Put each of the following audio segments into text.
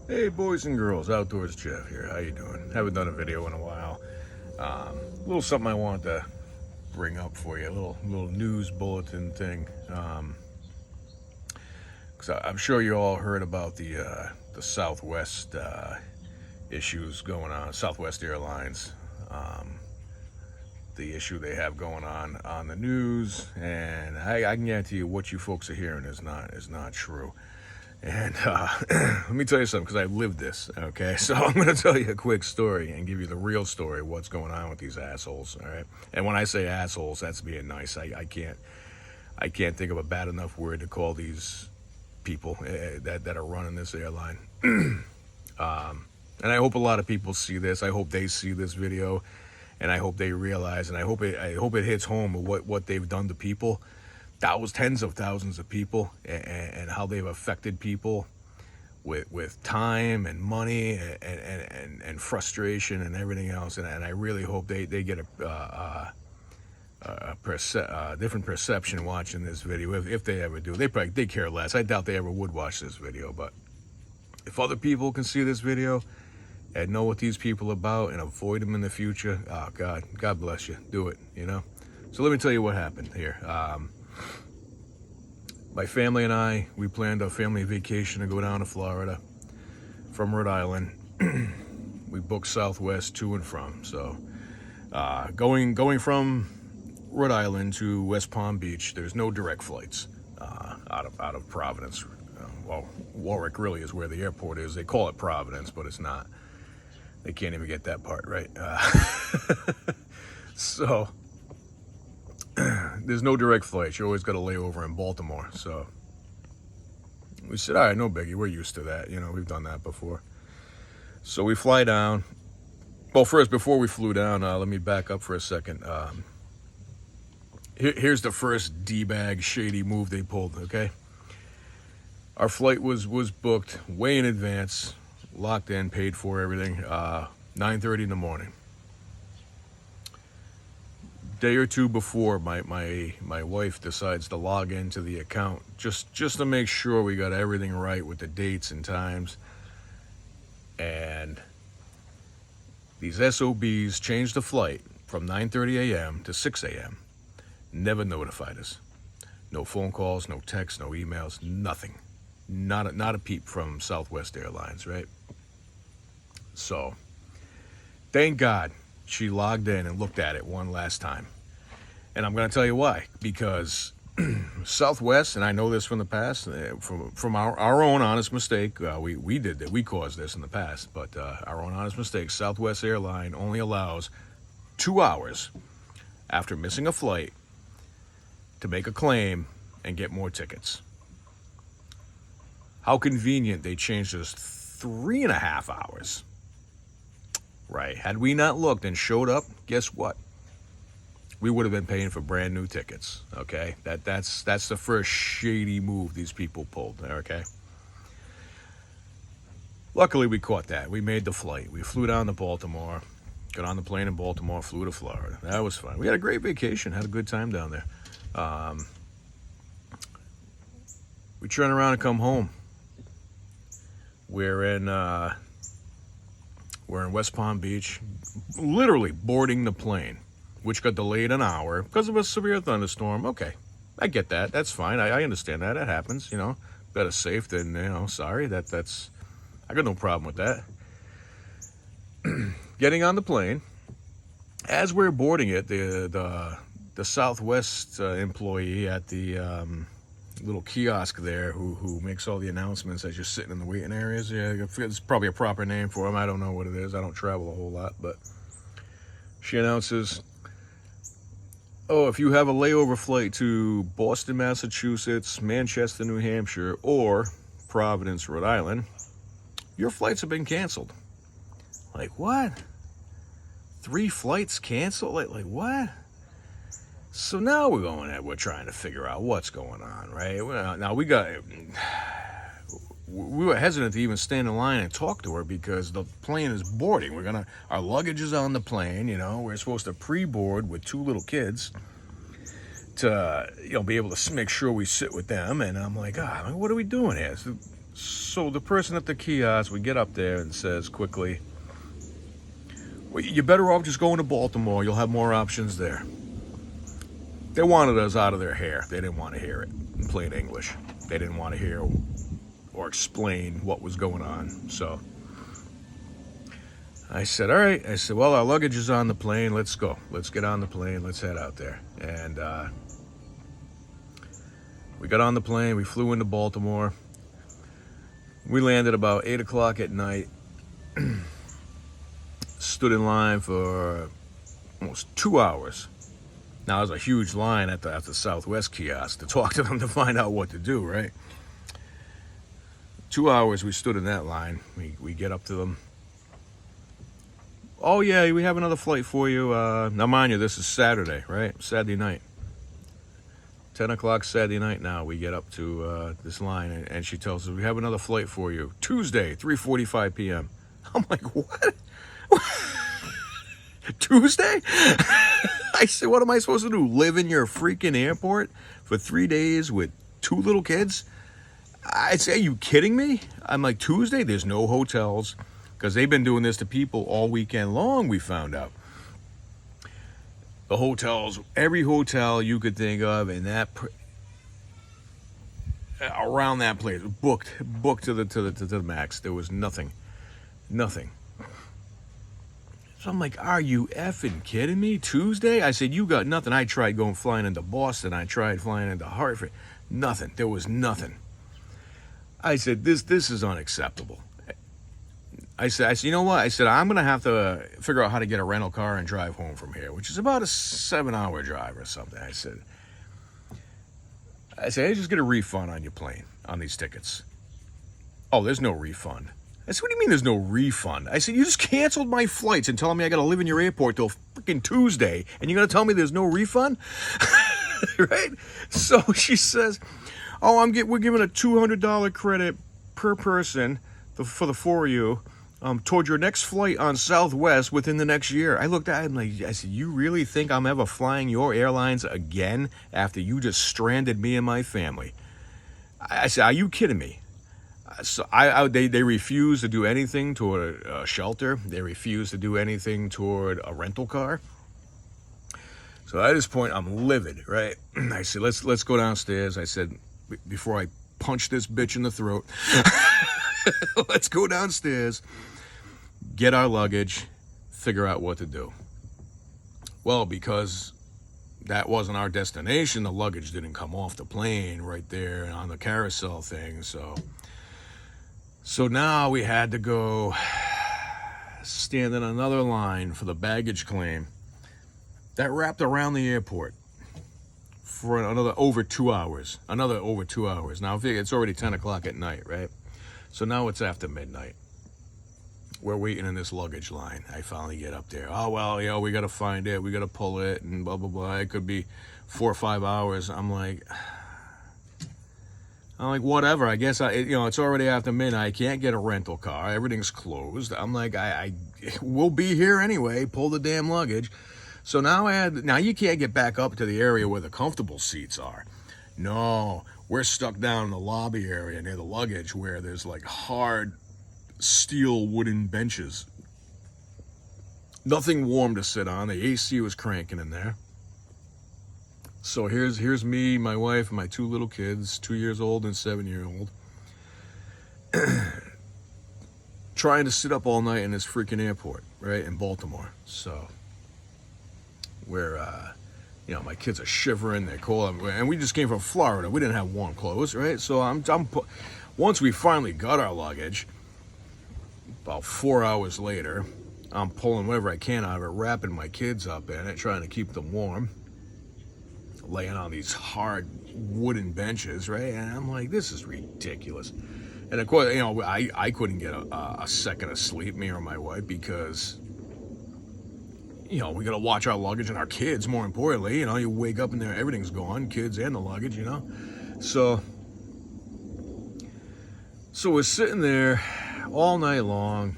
Hey boys and girls, Outdoors Jeff here. How you doing? Haven't done a video in a while. A little something I wanted to bring up for you, a little news bulletin thing. Cause I'm sure you all heard about the Southwest issues going on, Southwest Airlines, the issue they have going on the news, and I can guarantee you what you folks are hearing is not true. And let me tell you something, because I lived this, okay? So I'm going to tell you a quick story and give you the real story of what's going on with these assholes, all right? And when I say assholes, that's being nice. I can't think of a bad enough word to call these people that are running this airline. And I hope a lot of people see this. I hope they see this video, and I hope they realize, and I hope it hits home with what they've done to people. Tens of thousands of people, and how they've affected people with time and money and frustration and everything else. And I really hope they get a different perception watching this video, if they ever do. They care less. I doubt they ever would watch this video. But if other people can see this video and know what these people are about and avoid them in the future, oh God bless you. Do it. So let me tell you what happened here. My family and I, we planned a family vacation to go down to Florida from Rhode Island. We booked Southwest to and from. So going from Rhode Island to West Palm Beach, there's no direct flights out of Providence. Well, Warwick really is where the airport is. They call it Providence, but it's not. They can't even get that part right. So there's no direct flights. You always got to lay over in Baltimore. So we said, all right, no biggie. We're used to that. We've done that before. So we fly down. Well, first, before we flew down, let me back up for a second. Here's the first D-bag shady move they pulled, okay? Our flight was booked way in advance, locked in, paid for, everything, 9:30 in the morning. Day or two before, my wife decides to log into the account just to make sure we got everything right with the dates and times. And these SOBs changed the flight from 9:30 a.m. to 6 a.m. Never notified us. No phone calls, no texts, no emails, nothing. Not a peep from Southwest Airlines, right? So, thank God she logged in and looked at it one last time. And I'm going to tell you why. Because Southwest, and I know this from the past, from our own honest mistake, we did that. We caused this in the past. But our own honest mistake, Southwest Airline only allows 2 hours after missing a flight to make a claim and get more tickets. How convenient they changed us 3.5 hours. Right. Had we not looked and showed up, guess what? We would have been paying for brand new tickets. Okay? That's the first shady move these people pulled. Okay? Luckily, we caught that. We made the flight. We flew down to Baltimore, got on the plane in Baltimore, flew to Florida. That was fun. We had a great vacation, had a good time down there. We turn around and come home. We're in West Palm Beach, literally boarding the plane, which got delayed an hour because of a severe thunderstorm. Okay, I get that. That's fine. I understand that. That happens, Better safe than, sorry. That's I got no problem with that. Getting on the plane, as we're boarding it, the Southwest employee at the little kiosk there who makes all the announcements as you're sitting in the waiting areas. Yeah, it's probably a proper name for him. I don't know what it is. I don't travel a whole lot, but she announces, if you have a layover flight to Boston, Massachusetts, Manchester, New Hampshire, or Providence, Rhode Island, your flights have been canceled. Like, what? 3 flights canceled? Like what? So now we're trying to figure out what's going on, right? Now we were hesitant to even stand in line and talk to her because the plane is boarding. Our luggage is on the plane, we're supposed to pre-board with 2 little kids to, be able to make sure we sit with them. And I'm like, what are we doing here? So the person at the kiosk, we get up there and says quickly, well, you're better off just going to Baltimore. You'll have more options there. They wanted us out of their hair. They didn't want to hear it in plain English. They didn't want to hear or explain what was going on. So I said, all right. I said, well, our luggage is on the plane. Let's go. Let's get on the plane. Let's head out there. And we got on the plane. We flew into Baltimore. We landed about 8 o'clock at night. Stood in line for almost 2 hours. Now, there's a huge line at the Southwest kiosk to talk to them to find out what to do, right? 2 hours we stood in that line. We get up to them. Oh, yeah, we have another flight for you. Now, mind you, this is Saturday, right? Saturday night. 10 o'clock Saturday night now. We get up to this line, and she tells us, we have another flight for you. Tuesday, 3:45 p.m. I'm like, what? Tuesday? I said, what am I supposed to do? Live in your freaking airport for 3 days with 2 little kids? I say, are you kidding me? I'm like, Tuesday? There's no hotels. Because they've been doing this to people all weekend long, we found out. The hotels, every hotel you could think of in that around that place, booked to the max. There was nothing. So I'm like, are you effing kidding me? Tuesday? I said, you got nothing. I tried flying into Boston. I tried flying into Hartford. Nothing. There was nothing. I said, this is unacceptable. I said, you know what? I said, I'm going to have to figure out how to get a rental car and drive home from here, which is about a 7-hour drive or something. I said, hey, just get a refund on your plane, on these tickets. Oh, there's no refund. I said, what do you mean there's no refund? I said, you just canceled my flights and telling me I got to live in your airport till freaking Tuesday, and you're going to tell me there's no refund? Right? So she says, oh, we're giving a $200 credit per person for the 4 of you. Toward your next flight on Southwest within the next year. I looked at him like, I said, you really think I'm ever flying your airlines again after you just stranded me and my family? I said, are you kidding me? So they refused to do anything toward a shelter. They refused to do anything toward a rental car. So at this point, I'm livid, right? I said, let's go downstairs. I said, before I punch this bitch in the throat, let's go downstairs, get our luggage, figure out what to do. Well, because that wasn't our destination, the luggage didn't come off the plane right there on the carousel thing. So now we had to go stand in another line for the baggage claim that wrapped around the airport for another over 2 hours. Now, it's already 10 o'clock at night, right? So now it's after midnight. We're waiting in this luggage line. I finally get up there. Oh, well, we got to find it. We got to pull it and blah, blah, blah. It could be 4 or 5 hours. I'm like, whatever. I guess, it's already after midnight. I can't get a rental car. Everything's closed. I'm like, we'll be here anyway. Pull the damn luggage. So now you can't get back up to the area where the comfortable seats are. No, we're stuck down in the lobby area near the luggage where there's like hard steel wooden benches. Nothing warm to sit on. The AC was cranking in there. So here's me, my wife, and my 2 little kids, 2 years old and 7-year-old, trying to sit up all night in this freaking airport, right, in Baltimore. So we're, my kids are shivering, they're cold, and we just came from Florida. We didn't have warm clothes, right? So once we finally got our luggage, about 4 hours later, I'm pulling whatever I can out of it, wrapping my kids up in it, trying to keep them warm, laying on these hard wooden benches, right? And I'm like, this is ridiculous. And of course, I couldn't get a second of sleep, me or my wife, because we got to watch our luggage and our kids, more importantly. You wake up and there, everything's gone, kids and the luggage, So we're sitting there all night long.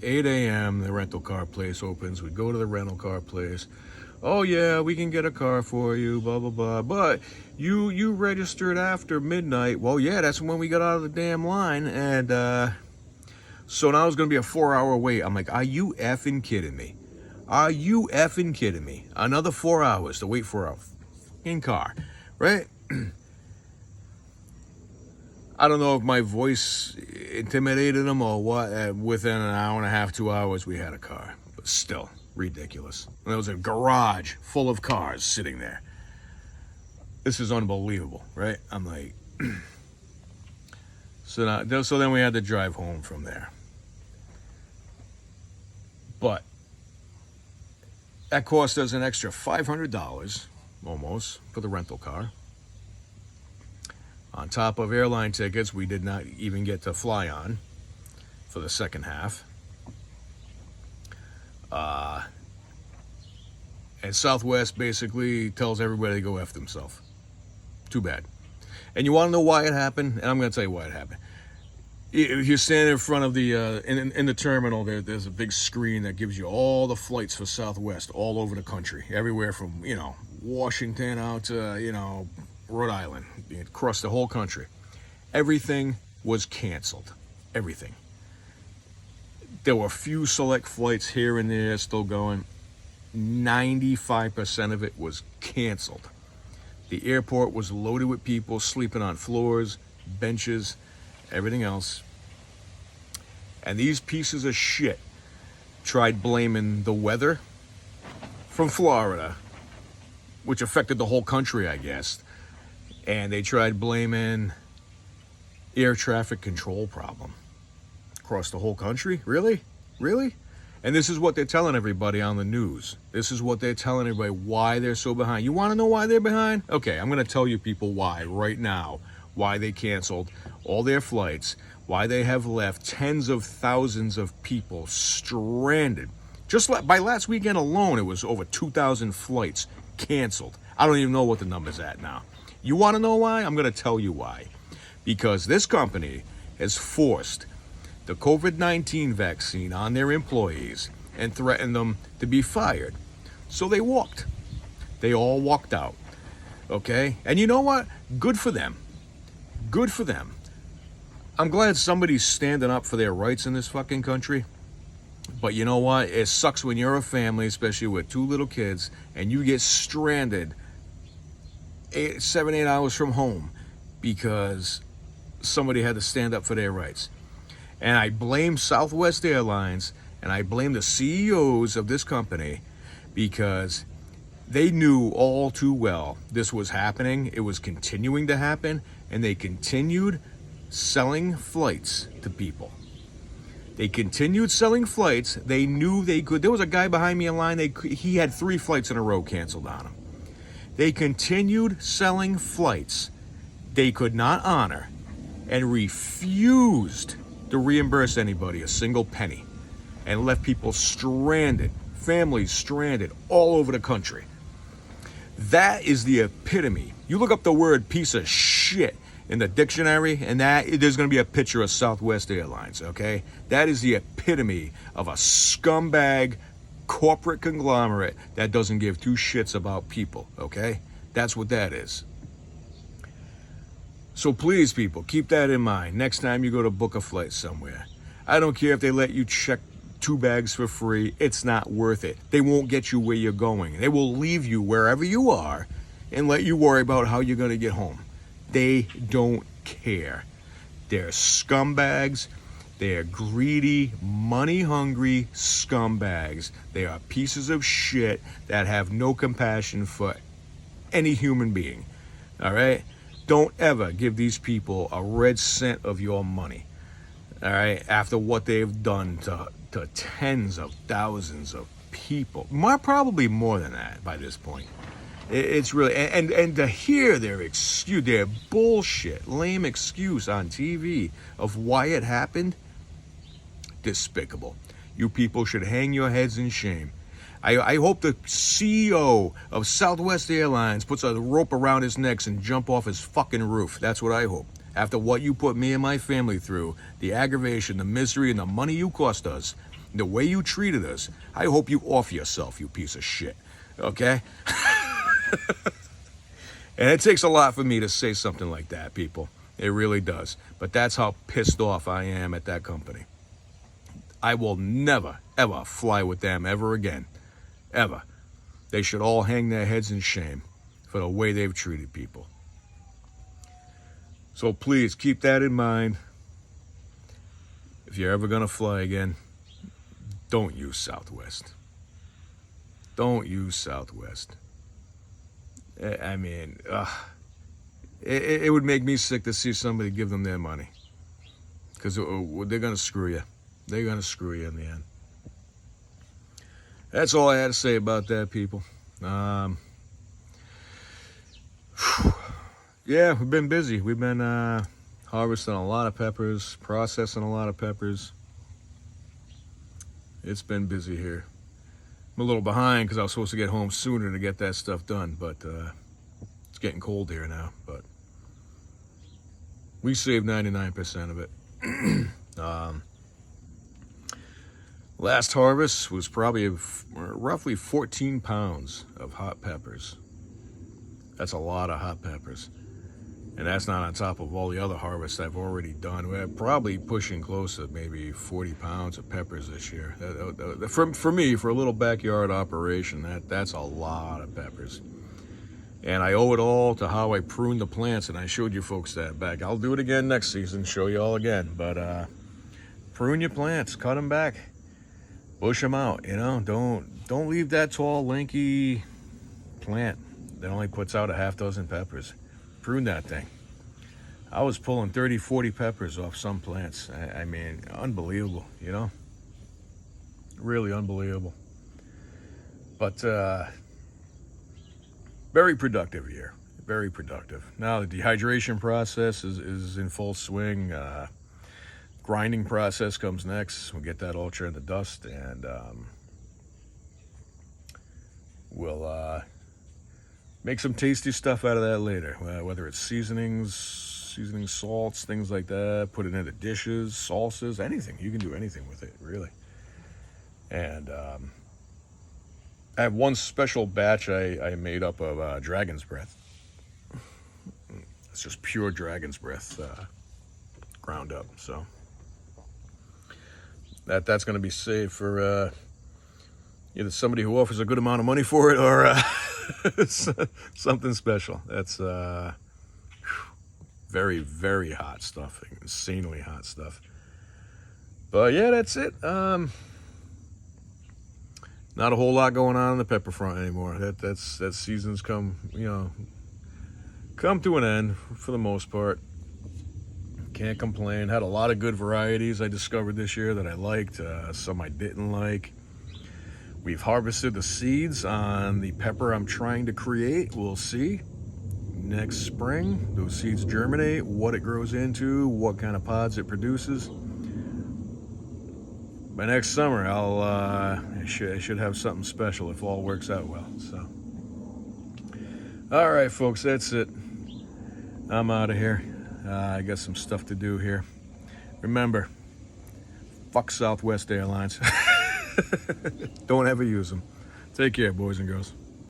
8 a.m., the rental car place opens. We go to the rental car place. oh yeah, we can get a car for you, blah blah blah. But you registered after midnight. Well, yeah, that's when we got out of the damn line, and so now it's gonna be a 4-hour wait. I'm like, are you effing kidding me? Are you effing kidding me? Another 4 hours to wait for a fucking car, right? I don't know if my voice intimidated them or what. Within an hour and a half, 2 hours, we had a car. But still, ridiculous. And there was a garage full of cars sitting there. This is unbelievable, right? I'm like, so then we had to drive home from there. But that cost us an extra $500, almost, for the rental car. On top of airline tickets, we did not even get to fly on for the second half. And Southwest basically tells everybody to go F themselves. Too bad. And you want to know why it happened? And I'm going to tell you why it happened. If you're standing in front of the, in the terminal, there's a big screen that gives you all the flights for Southwest all over the country. Everywhere from, Washington out to, Rhode Island, across the whole country. Everything was canceled. Everything. There were a few select flights here and there still going. 95% of it was canceled. The airport was loaded with people sleeping on floors, benches, everything else. And these pieces of shit tried blaming the weather from Florida, which affected the whole country, I guess. And they tried blaming air traffic control problem across the whole country. Really? And this is what they're telling everybody on the news. This is what they're telling everybody, why they're so behind. You want to know why they're behind? Okay, I'm going to tell you people why right now. Why they canceled all their flights. Why they have left tens of thousands of people stranded. Just by last weekend alone, it was over 2,000 flights canceled. I don't even know what the number's at now. You want to know why? I'm going to tell you why. Because this company has forced the COVID-19 vaccine on their employees and threatened them to be fired. So they walked. They all walked out. Okay? And you know what? Good for them. Good for them. I'm glad somebody's standing up for their rights in this fucking country. But you know what? It sucks when you're a family, especially with 2 little kids, and you get stranded 7-8 hours from home because somebody had to stand up for their rights. And I blame Southwest Airlines and I blame the CEOs of this company because they knew all too well this was happening. It was continuing to happen, and they continued selling flights to people. They continued selling flights. They knew they could. There was a guy behind me in line. He had 3 flights in a row canceled on him. They continued selling flights they could not honor and refused to reimburse anybody a single penny, and left people stranded, families stranded all over the country. That is the epitome. You look up the word piece of shit in the dictionary, and there's going to be a picture of Southwest Airlines, okay? That is the epitome of a scumbag corporate conglomerate that doesn't give 2 shits about people, okay? That's what that is. So please, people, keep that in mind next time you go to book a flight somewhere. I don't care if they let you check 2 bags for free. It's not worth it. They won't get you where you're going. They will leave you wherever you are and let you worry about how you're going to get home. They don't care. They're scumbags. They are greedy, money-hungry scumbags. They are pieces of shit that have no compassion for any human being. All right? Don't ever give these people a red cent of your money. All right? After what they've done to tens of thousands of people. Probably more than that by this point. It's really, and to hear their excuse, their bullshit, lame excuse on TV of why it happened, despicable. You people should hang your heads in shame. I hope the CEO of Southwest Airlines puts a rope around his neck and jump off his fucking roof. That's what I hope. After what you put me and my family through, the aggravation, the misery, and the money you cost us, the way you treated us, I hope you off yourself, you piece of shit. Okay? And it takes a lot for me to say something like that, people. It really does. But that's how pissed off I am at that company. I will never, ever fly with them ever again. Ever. They should all hang their heads in shame for the way they've treated people. So please keep that in mind. If you're ever going to fly again, don't use Southwest. Don't use Southwest. I mean, it would make me sick to see somebody give them their money. Because they're going to screw you. They're going to screw you in the end. That's all I had to say about that, people. Yeah, we've been busy. We've been harvesting a lot of peppers, processing a lot of peppers. It's been busy here. I'm a little behind because I was supposed to get home sooner to get that stuff done, but it's getting cold here now. But we saved 99% of it. Last harvest was probably roughly 14 pounds of hot peppers. That's a lot of hot peppers. And that's not on top of all the other harvests I've already done. We're probably pushing close to maybe 40 pounds of peppers this year. For me, for a little backyard operation, that's a lot of peppers. And I owe it all to how I pruned the plants, and I showed you folks that back. I'll do it again next season, show you all again. But prune your plants, cut them back, bush them out. You know, don't leave that tall, lanky plant that only puts out a half dozen peppers. Prune that thing. I was pulling 30, 40 peppers off some plants. I mean, unbelievable, you know? Really unbelievable. But very productive year. Very productive. Now the dehydration process is in full swing. Grinding process comes next. We'll get that all turned to dust, and we'll make some tasty stuff out of that later, whether it's seasoning salts, things like that. Put it into dishes, salsas, anything. You can do anything with it, really. And I have one special batch I made up of dragon's breath. It's just pure dragon's breath ground up. So that's going to be saved for either somebody who offers a good amount of money for it, or something special. That's very, very hot stuff, insanely hot stuff. But yeah, that's it. Not a whole lot going on the pepper front anymore. That season's come to an end for the most part. Can't complain. Had a lot of good varieties I discovered this year that I liked. Some I didn't like. We've harvested the seeds on the pepper I'm trying to create. We'll see next spring. Those seeds germinate, what it grows into, what kind of pods it produces. By next summer, I should have something special if all works out well. So, all right, folks, that's it. I'm out of here. I got some stuff to do here. Remember, fuck Southwest Airlines. Don't ever use them. Take care, boys and girls.